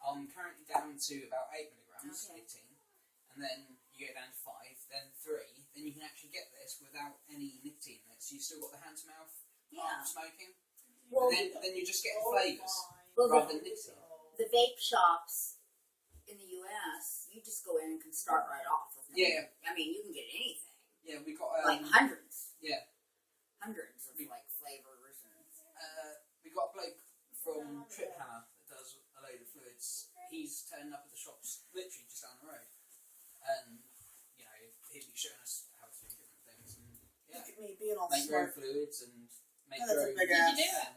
I'm currently down to about 8 milligrams nicotine, and then you get down to 5, then 3, then you can actually get this without any nicotine in it, so you've still got the hand-to-mouth smoking, Well, then you're just getting flavours Well, rather than nicotine. the vape shops in the US, you just go in and can start right off with them. Yeah. I mean, you can get anything. Yeah, we got Like hundreds. Yeah. Hundreds of like flavors and we got a bloke from Trip Hammer that does a load of fluids. He's turning up at the shops literally just down the road, and you know he'd be showing us how to do different things. And Look at me being all make your own smart. fluids and make Oh, that's your a own. big Did ass. you do it?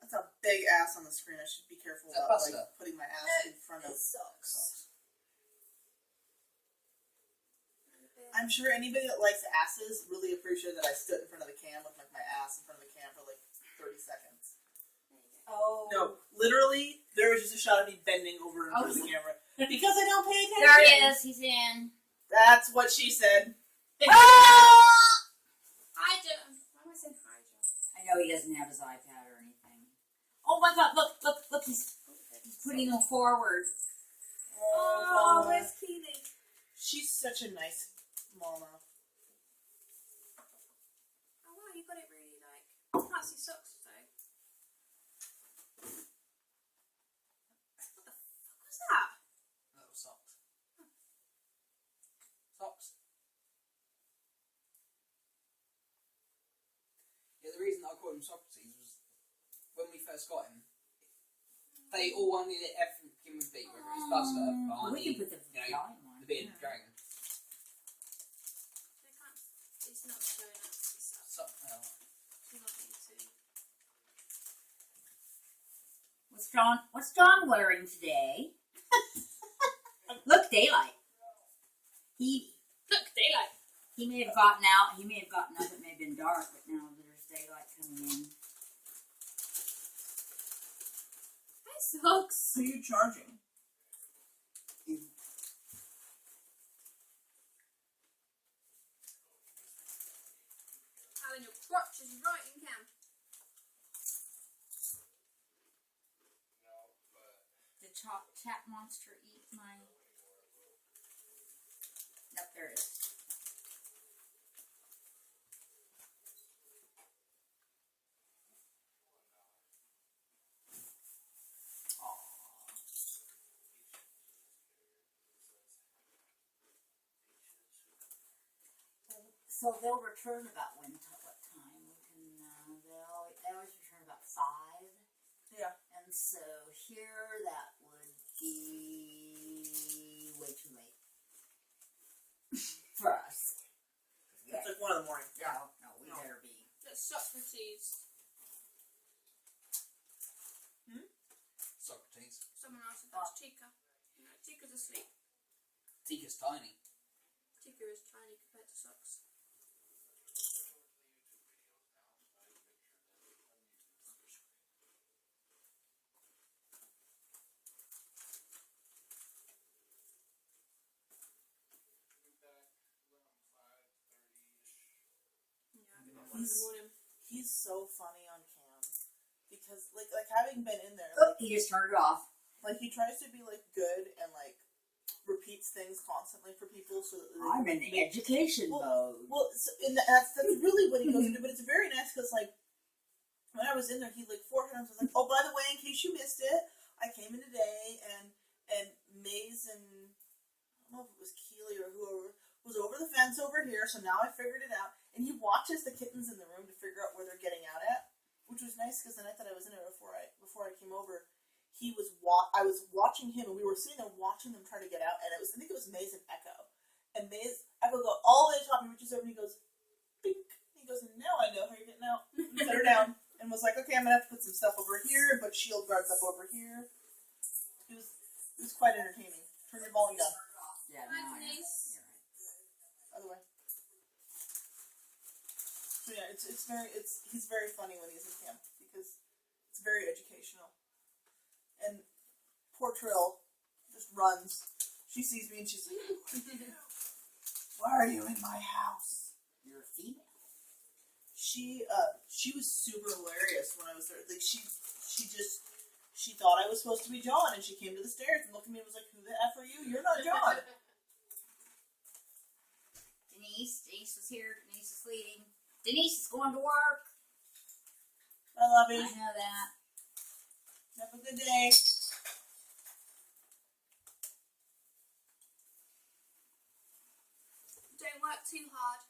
That's a big ass on the screen. I should be careful Is that about pasta? like putting my ass in front of. it sucks. I'm sure anybody that likes asses really appreciated that I stood in front of the cam with like my ass in front of the cam for like 30 seconds. Oh. No, literally, there was just a shot of me bending over in front of the camera because I don't pay attention. There he is. He's in. That's what she said. Hydra. Why am I saying Hydra? I know he doesn't have his iPad or anything. Oh my God! Look! He's putting them forward. Oh, where's Kayleigh? She's such a nice mama. Oh wow, you got it really like fancy socks though. What the fuck was that? Little socks. Socks. Yeah, the reason I called him Socrates was when we first got him, they all wanted it everything with beat, whether it's Buster, We can Barney, put the volume on. the bearded dragon. They can't. It's not showing up. It's So, not YouTube. What's John wearing today? Look, daylight. Look, daylight. He may have gotten out. He may have gotten up. It may have been dark, but now there's daylight coming in. Hi, socks. Who are you charging? Alan, your crotch is right in cam. Did Chat Monster eat my? Nope, there it is. So they'll return about what time? We can. They always return about 5. Yeah. And so here that would be way too late for us. It's like 1 in the morning. No, we better be. That's Socrates. Socrates. Someone else said that's Tika. No, Tika's asleep. Tika's tiny. Tika is tiny compared to socks. He's so funny on cam because like having been in there, Oh, he just turned it off. like he tries to be like good and like repeats things constantly for people so that they I'm in the education mode. Well, and that's really what he goes into, but it's very nice because like when I was in there, he like 4 times was like, oh, by the way, in case you missed it, I came in today and Maze and I don't know if it was Kayleigh or whoever was over the fence over here, so now I figured it out. And he watches the kittens in the room to figure out where they're getting out at, which was nice because the night that I was in there before I came over, I was watching him and we were sitting there watching them try to get out, and I think it was Maze and Echo. And Echo go all the way to the top, he reaches over and he goes, bink. He goes, now I know how you're getting out. And set her down and was like, okay, I'm gonna have to put some stuff over here, but shield guards up over here. It was quite entertaining. Turn your volume down. Yeah, Hi, no, Denise. you're right. Other way. So yeah, he's very funny when he's in camp because it's very educational. And poor Trill just runs. She sees me and she's like, why are you in my house? You're a female. she was super hilarious when I was there. Like she thought I was supposed to be John, and she came to the stairs and looked at me and was like, "Who the F are you? You're not John." Denise was here. Denise is leading. Denise is going to work. I love I you. know that. Have a good day. Don't work too hard.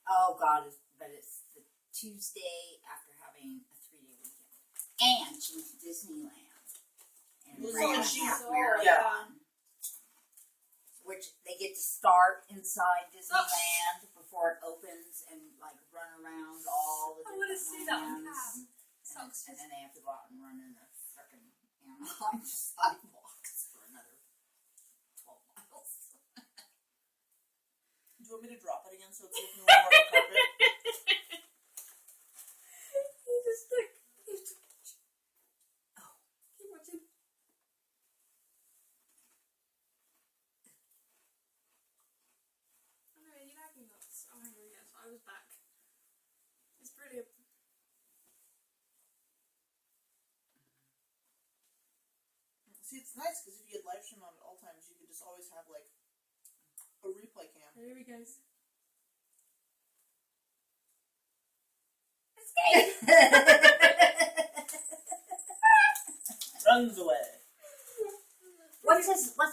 Oh God, but it's the Tuesday after having a 3-day weekend, and she went to Disneyland and Well, ran a so she- half oh, marathon, which they get to start inside Disneyland before it opens and like run around all the I different want to see that on lands. cam. And then they have to go out and run in the frickin' Anaheim sidewalks for another 12 miles. Do you want me to drop it again so it's looking a little more like a carpet? He just like, oh, keep watching. Oh no, are you lagging nuts? Oh, hang on, yes, I was back. It's brilliant. See, it's nice because if you had live stream on at all times, you could just always have like a replay cam. Here he goes. Runs away. What's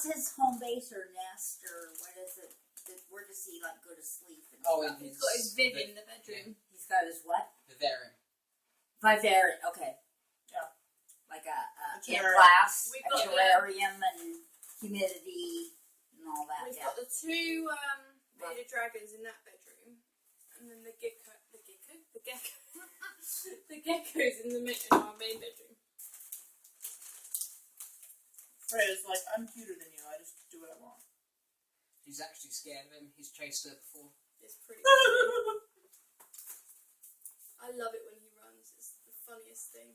his home base or nest or what is it? Where does he like go to sleep? And Oh, stuff? He's got his Viv in the bedroom. He's got his what? Vivarium. Vivarium. Okay. Yeah. Like a in terrarium. glass, We've a got terrarium and humidity and all that. We've Yeah. got the two bearded dragons in that bedroom, and then the gecko's in the in our main bedroom. Freya's like, I'm cuter than you. I just do what I want. He's actually scared of him. He's chased her before. It's pretty cool. I love it when he runs. It's the funniest thing.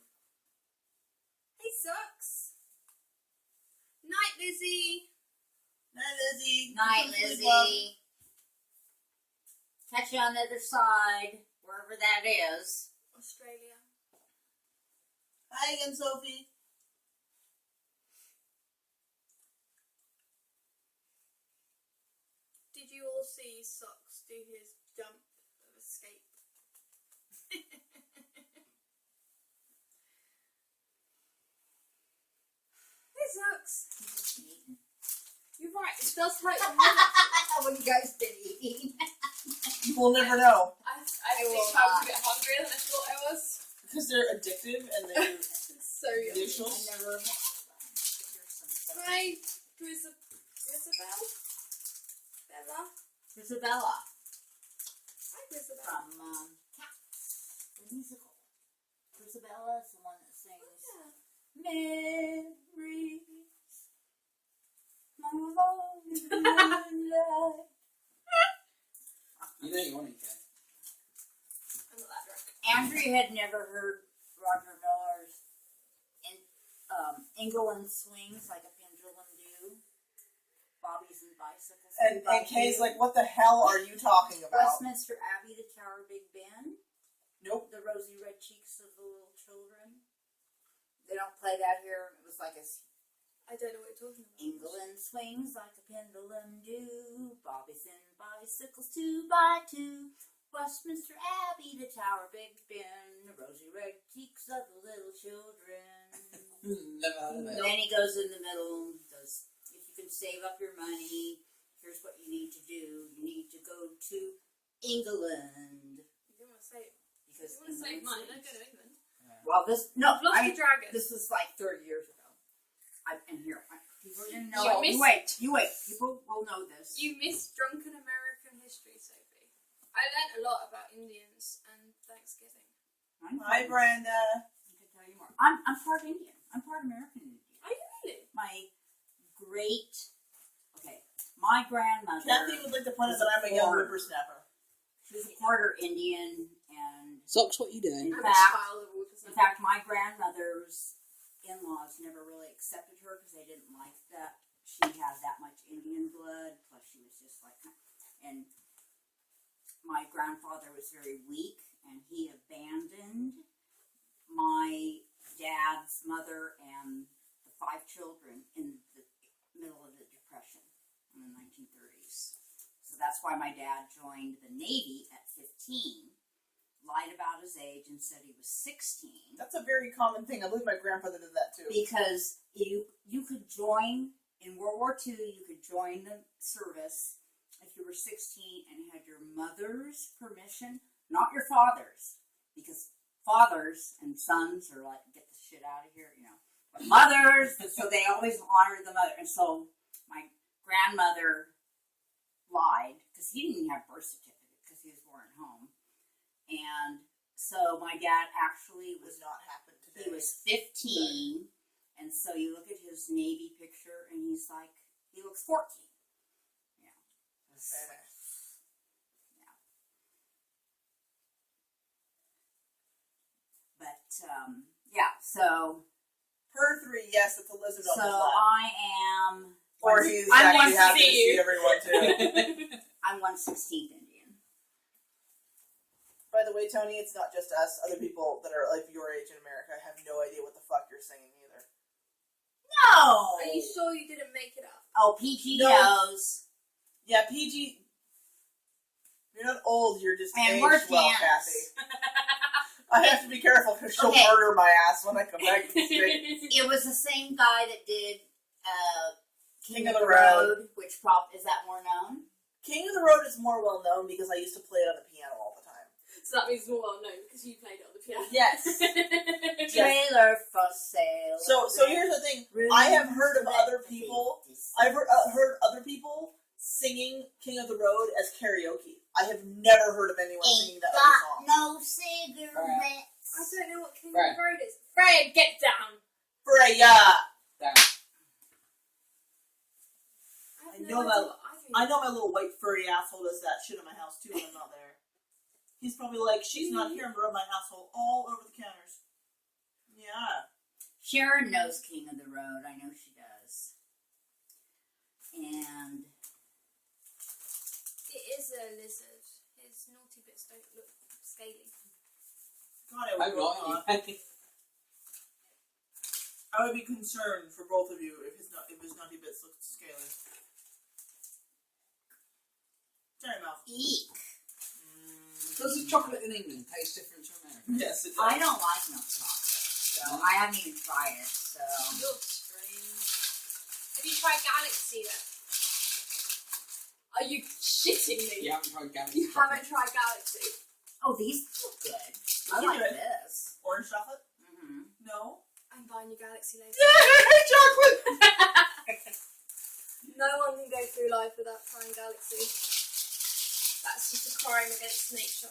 Hey, Sucks. Night, Lizzie. Night, Lizzie. Night, Lizzie. Catch you on the other side, wherever that is. Australia. Hi again, Sophie. Did you all see Socks do his jump of escape? Hey, Socks. You're right, it does hurt your mouth. What you guys been eating? You will never know. I think I was a bit hungrier than I thought I was. Because they're addictive and they're It's so yummy. delicious. I never had some. Hi, Grisabelle. Bella. Isabella Hi, Grisabelle. from Cats, the musical. Isabella is the one that sings Memories. My lonely moonlight. You know you want it, Kay. I'm not that drunk. Andrea had never heard Roger Miller's England Swings Like a Pendulum Do. Bobbies and Bicycles. And Kay's like, what the hell are you talking about? Westminster Abbey, the Tower of Big Ben. Nope. The Rosy Red Cheeks of the Little Children. They don't play that here. It was like a I don't know what you're talking about. England swings like a pendulum do. Bobbies and bicycles 2x2. Westminster Abbey, the Tower of Big Ben. The rosy red cheeks of the little children. Never heard of And it. then he goes in the middle. Does if you can save up your money, here's what you need to do. You need to go to England You don't want to say it. because You want to save England money, don't swings. go to England. Well, this no, Lost I the dragon. this was like 30 years ago. People didn't know. You You missed- wait. People will know this. You missed drunken American history, Sophie. I learnt a lot about Indians and Thanksgiving. Hi, Brenda. I can tell you more. I'm part Indian. I'm part American Indian. Are you really? My grandmother. Kathy would like to point out that I'm a young whippersnapper. She was a quarter Indian, and Socks, what you doing? I'm a fact- child of autism. in fact, my grandmother's in-laws never really accepted her because they didn't like that she had that much Indian blood. Plus, she was just like, and my grandfather was very weak, and he abandoned my dad's mother and the 5 children in the middle of the Depression in the 1930s. So that's why my dad joined the Navy at 15, lied about his age and said he was 16. That's a very common thing. I believe my grandfather did that too. Because you could join, in World War II, you could join the service if you were 16 and had your mother's permission, not your father's, because fathers and sons are like, get the shit out of here, you know. But mothers, so they always honored the mother. And so my grandmother lied, because he didn't even have birth certificate, because he was born at home. And so my dad actually Would not happen today. he was 15, and so you look at his Navy picture, and he's like, he looks 14. Yeah. Yeah. But, yeah, so. Per 3, yes, it's a lizard on So his lap. I am. Or he's I'm actually one to happy to see see you. everyone too. I'm 1/16th Indian. By the way, Tony, it's not just us. Other people that are like your age in America have no idea what the fuck you're singing either. No! Are you sure you didn't make it up? Oh, PG No. knows. Yeah, PG. You're not old. You're just And aged we're well, Janice. Kathy. I have to be careful because she'll Okay. murder my ass when I come back to the States. It was the same guy that did King of the Road. which is that more known? King of the Road is more well known because I used to play it on the piano all the time. So that means more well known because you played it on the piano. Yes. Trailer for sale. So here's the thing. I have heard of other people. I've heard other people singing King of the Road as karaoke. I have never heard of anyone singing that other song. No cigarettes. I don't know what King Right. of the Road is. Fred, get down! Freya! Down. I I know that- I know my little white furry asshole does that shit in my house too when I'm not there. He's probably like, she's not here and rub my asshole all over the counters. Yeah. Sharon knows King of the Road. I know she does. And It is a lizard. His naughty bits don't look scaly. God, I I'm would, not. I would be concerned for both of you if his naughty bits looked scaly. Sorry, mouth. eek. Does the chocolate in England taste different to America? Yes, it does. I don't like milk chocolate, so I haven't even tried it. So You're strange. Have you tried Galaxy then? Are you shitting me? You haven't tried Galaxy You chocolate? haven't tried Galaxy. oh, these look good. I Look like at it. this. Orange chocolate? Mm-hmm. No. I'm buying you Galaxy later. Chocolate! No one can go through life without trying Galaxy. That's just a crime against nature.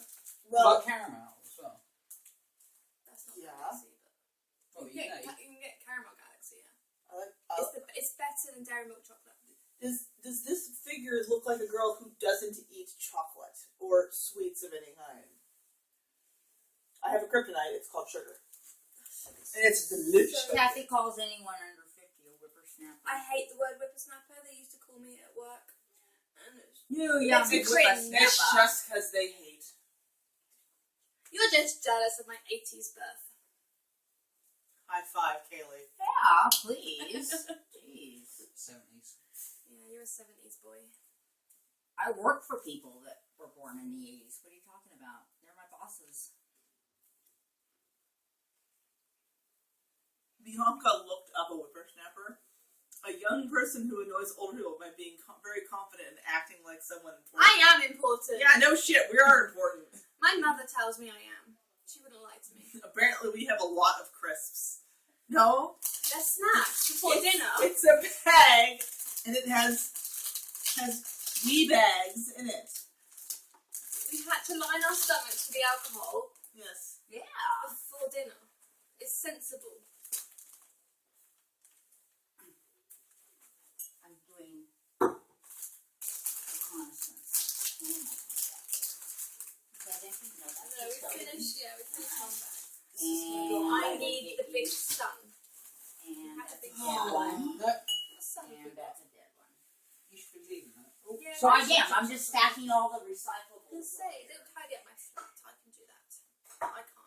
Well, Like caramel as well. That's not Yeah. Galaxy, Well, but you know. you can get caramel Galaxy. Yeah, I it's better than Dairy Milk chocolate. does this figure look like a girl who doesn't eat chocolate or sweets of any kind? I have a kryptonite. It's called sugar, and it's delicious. Kathy calls anyone under 50 a whippersnapper. I hate the word whippersnapper. They used to call me at work. And You young It's whippersnapper. just because they hate. you're just jealous of my 80s birth. High five, Kayleigh. Yeah, please. Jeez. 70s. Yeah, you're a 70s boy. I work for people that were born in the 80s. What are you talking about? They're my bosses. Bianca looked up a whippersnapper. A young person who annoys older people by being very confident and acting like someone important. I am important. Yeah, no shit. We are important. My mother tells me I am. She wouldn't lie to me. Apparently, we have a lot of crisps. No, They're snacks before dinner. It's a bag, and it has wee bags in it. We had to line our stomachs with the alcohol Yes. Yeah. before dinner. It's sensible. I'm doing reconnaissance. No, that's No, we just finished. Yeah, we finished one bag. And I need the big sun. And Had a that's a big dead sun. one. No, What sun have we And got? that's a dead one. you should be leaving that. Oh, Yeah, So I am. I'm just stacking all the recyclables gonna say, don't tidy up my flat. I can do that. I can't.